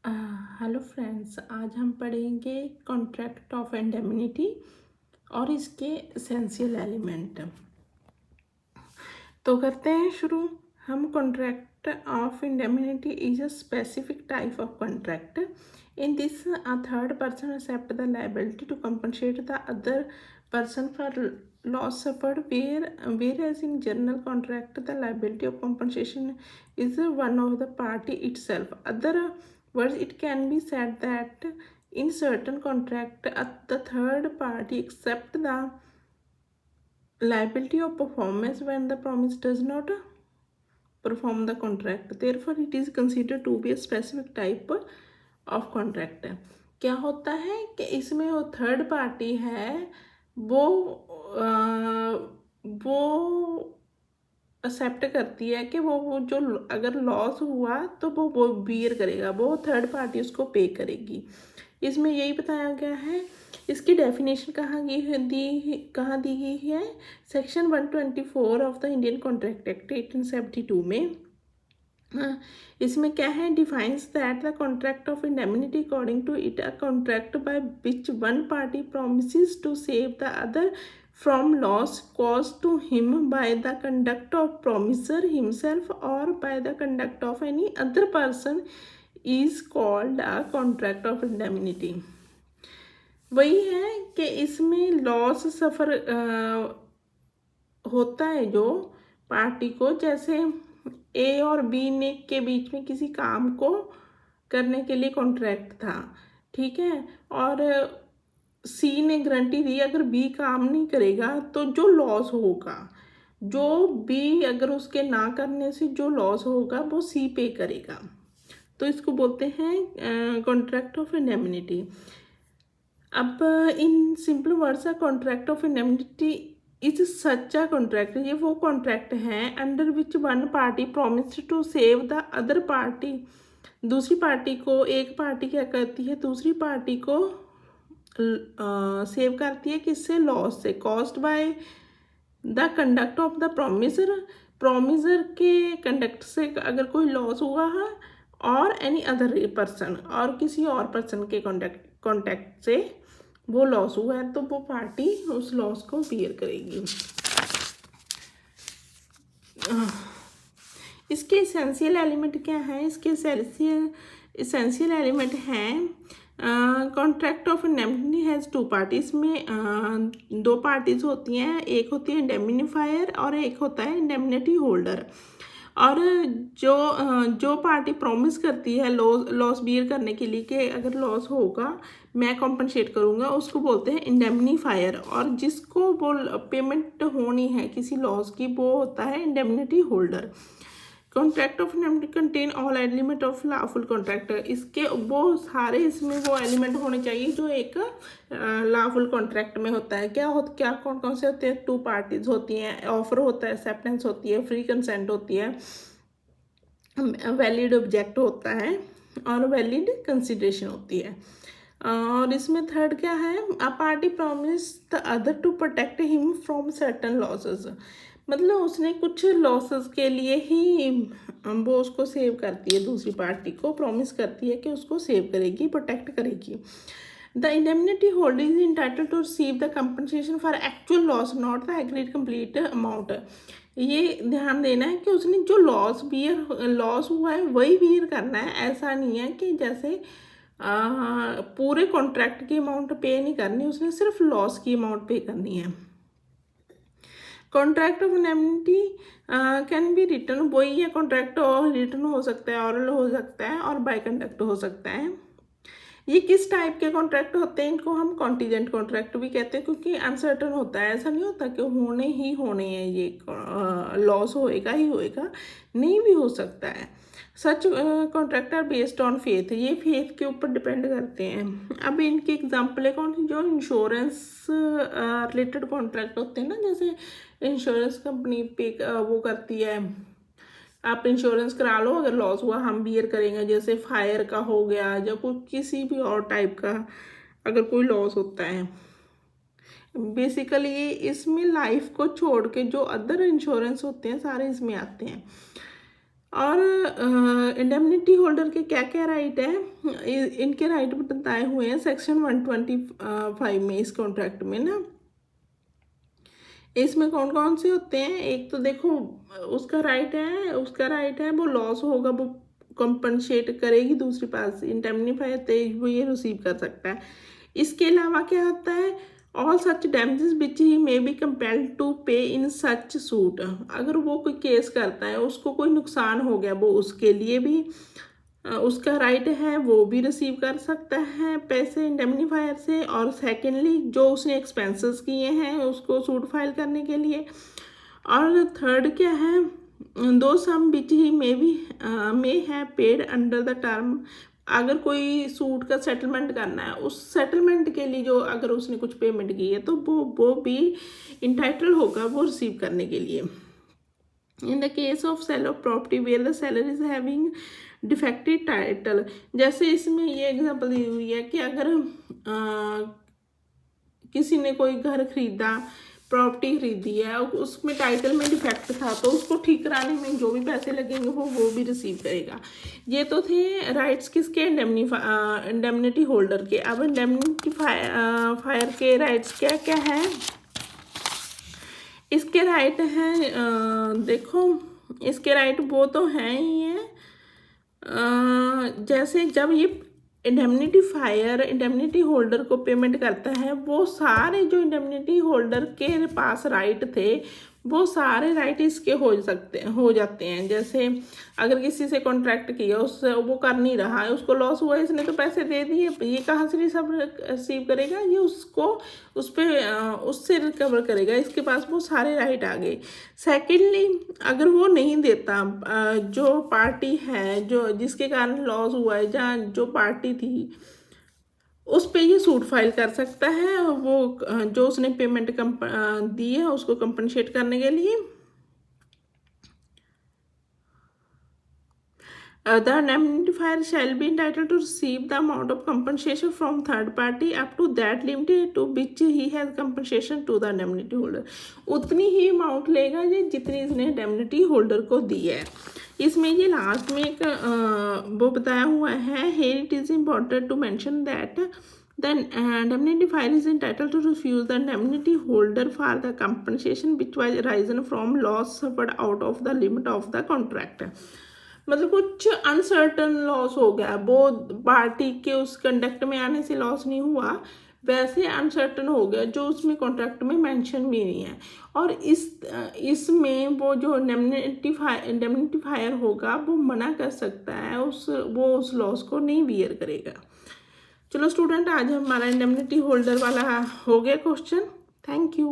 Hello friends, आज हम पढ़ेंगे कॉन्ट्रैक्ट ऑफ इंडेमनिटी और इसके एसेंशियल एलिमेंट। तो करते हैं शुरू। हम contract of indemnity is a specific type of contract. In this a third person accept the liability to compensate the other person for loss suffered, whereas in general contract the liability of compensation is one of the party itself. Other words, it can be said that in certain contract the third party accept the liability of performance when the promise does not perform the contract. Therefore it is considered to be a specific type of contract. क्या होता है कि इसमें वो third party है, वो वो accept करती है कि वो जो अगर लॉस हुआ तो वो बियर करेगा, वो थर्ड पार्टी उसको पे करेगी। इसमें यही बताया गया है। इसकी डेफिनेशन कहाँ दी गई है? Section 124 of the Indian contract act 1872 में। इसमें क्या है? Defines that the contract of indemnity according to it a contract by which one party promises to save the other from loss caused to him by the conduct of promisor himself or by the conduct of any other person is called a contract of indemnity. वही है कि इसमें loss सफ़र होता है जो party को, जैसे ए और बी ने के बीच में किसी काम को करने के लिए कॉन्ट्रैक्ट था, ठीक है, और सी ने गारंटी दी अगर बी काम नहीं करेगा तो जो लॉस होगा, जो बी अगर उसके ना करने से जो लॉस होगा वो सी पे करेगा। तो इसको बोलते हैं कॉन्ट्रैक्ट ऑफ इंडेमनिटी। अब in simple words, contract of indemnity is such a contract, ये वो कॉन्ट्रैक्ट है under which one party promise to save the other party. दूसरी पार्टी को, एक पार्टी क्या करती है, दूसरी पार्टी को सेव करती है, किससे? लॉस से, caused by the conduct of the promisor, promisor के कंडक्ट से अगर कोई लॉस हुआ है, और एनी अदर पर्सन, और किसी और पर्सन के कॉन्टैक्ट से वो लॉस हुआ है तो वो पार्टी उस लॉस को बियर करेगी। इसके एसेंशियल एलिमेंट क्या है? इसके एसेंशियल एलिमेंट हैं contract of indemnity has two parties में दो पार्टीज होती हैं, एक होती है इंडेमनिफायर और एक होता है इंडेमनिटी होल्डर। और जो पार्टी प्रॉमिस करती है लॉस बियर करने के लिए कि अगर लॉस होगा मैं कॉम्पनसेट करूँगा, उसको बोलते हैं इंडेमनिफायर, और जिसको वो पेमेंट होनी है किसी लॉस की वो होता है indemnity holder. Contract of indemnity contain all element of lawful contract, इसके वो सारे इसमें वो एलिमेंट होने चाहिए जो एक लॉफुल कॉन्ट्रैक्ट में होता है। क्या कौन कौन से होते हैं? टू पार्टीज होती हैं, ऑफर होता है, एक्सेप्टेंस होती है, फ्री कंसेंट होती है, वैलिड ऑब्जेक्ट होता है, और वैलिड कंसिडरेशन होती है। और इसमें थर्ड क्या है? A party promise the other to protect him from certain losses, मतलब उसने कुछ लॉसेस के लिए ही वो उसको सेव करती है, दूसरी पार्टी को प्रॉमिस करती है कि उसको सेव करेगी, प्रोटेक्ट करेगी। The indemnity holder is entitled to receive the compensation for actual loss, not the agreed complete amount. ये ध्यान देना है कि उसने जो लॉस हुआ है वही बियर करना है। ऐसा नहीं है कि जैसे पूरे कॉन्ट्रैक्ट की अमाउंट पे नहीं करनी, उसने सिर्फ लॉस की अमाउंट पे करनी है। Contract of indemnity can be return, वही है कॉन्ट्रैक्ट, और रिटर्न हो सकता है, ऑरल हो सकता है, और बाय कंडक्ट हो सकता है। ये किस टाइप के कॉन्ट्रैक्ट होते हैं? इनको हम कॉन्टीजेंट कॉन्ट्रैक्ट भी कहते हैं, क्योंकि अनसर्टन होता है। ऐसा नहीं होता कि होने ही होने हैं, ये लॉस होएगा ही होएगा, नहीं भी हो सकता है। Such contract are based on faith, ये फेथ के ऊपर डिपेंड करते हैं। अब इनकी एग्जांपल है कौन सी? जो इंश्योरेंस रिलेटेड कॉन्ट्रैक्ट होते हैं ना, जैसे इंश्योरेंस कंपनी पे वो करती है, आप इंश्योरेंस करा लो, अगर लॉस हुआ हम बियर करेंगे, जैसे फायर का हो गया या कोई किसी भी और टाइप का अगर कोई लॉस होता है। बेसिकली इसमें लाइफ को छोड़ के जो अदर इंश्योरेंस होते हैं सारे इसमें आते हैं। और इंडेमनिटी होल्डर के क्या क्या राइट है, इनके राइट बताए हुए हैं सेक्शन 125 में इस कॉन्ट्रैक्ट में ना। इसमें कौन कौन से होते हैं, एक तो देखो उसका राइट है वो लॉस होगा वो कंपनसेट करेगी दूसरी पास इंडेमनीफायर तो वो ये रिसीव कर सकता है। इसके अलावा क्या होता है, all such damages which he may be compelled to pay in such suit, अगर वो कोई केस करता है उसको कोई नुकसान हो गया वो उसके लिए भी उसका राइट है, वो भी रिसीव कर सकता है पैसे इंडेमनीफायर से। और सेकेंडली जो उसने एक्सपेंसेस किए हैं उसको सूट फाइल करने के लिए। और थर्ड क्या है, दो sum which he may have paid under the term, अगर कोई सूट का सेटलमेंट करना है उस सेटलमेंट के लिए जो अगर उसने कुछ पेमेंट की है तो वो भी इंटाइटल होगा वो रिसीव करने के लिए। In the case of sale of property where the seller is having defective title, जैसे इसमें ये एग्जांपल दी हुई है कि अगर किसी ने कोई घर खरीदा, प्रॉपर्टी खरीदी है और उसमें टाइटल में डिफेक्ट था तो उसको ठीक कराने में जो भी पैसे लगेंगे वो भी रिसीव करेगा। ये तो थे राइट्स किसके, इंडेमनिटी होल्डर के। अब इंडेमनिटी फायर के राइट्स क्या क्या है, इसके राइट हैं देखो इसके राइट वो तो हैं ही हैं, जैसे जब ये इंडेमनिटी होल्डर को पेमेंट करता है वो सारे जो इंडेमनिटी होल्डर के पास राइट थे वो सारे राइट इसके हो जाते हैं। जैसे अगर किसी से कॉन्ट्रैक्ट किया उससे वो कर नहीं रहा है, उसको लॉस हुआ, इसने तो पैसे दे दिए, ये कहाँ से रिसीव करेगा, ये उसको उससे रिकवर करेगा, इसके पास वो सारे राइट आ गए। सेकेंडली अगर वो नहीं देता, जो पार्टी है जो जिसके कारण लॉस हुआ है जहाँ जो पार्टी थी उस पे ये सूट फाइल कर सकता है, वो जो उसने पेमेंट दी है उसको कंपनसेट करने के लिए। The indemnifier shall be entitled to receive the amount of compensation from third party up to that limit to which he has compensation to the indemnity holder, उतनी ही अमाउंट लेगा ये जितनी इसने इंडेमनिटी होल्डर को दी है। इसमें ये लास्ट में एक वो बताया हुआ है, here it is important to mention that the indemnifier is entitled to refuse the indemnity holder for the compensation which was arisen from loss suffered out of the limit of the contract, मतलब कुछ uncertain loss हो गया, वो party के उस conduct में आने से लॉस नहीं हुआ, वैसे अनसर्टन हो गया जो उसमें कॉन्ट्रैक्ट में मेंशन भी नहीं है। और इसमें वो जो इंडेमनिफायर होगा वो मना कर सकता है, वो उस लॉस को नहीं बियर करेगा। चलो स्टूडेंट, आज हमारा इंडेमनिटी होल्डर वाला हो गया क्वेश्चन। Thank you.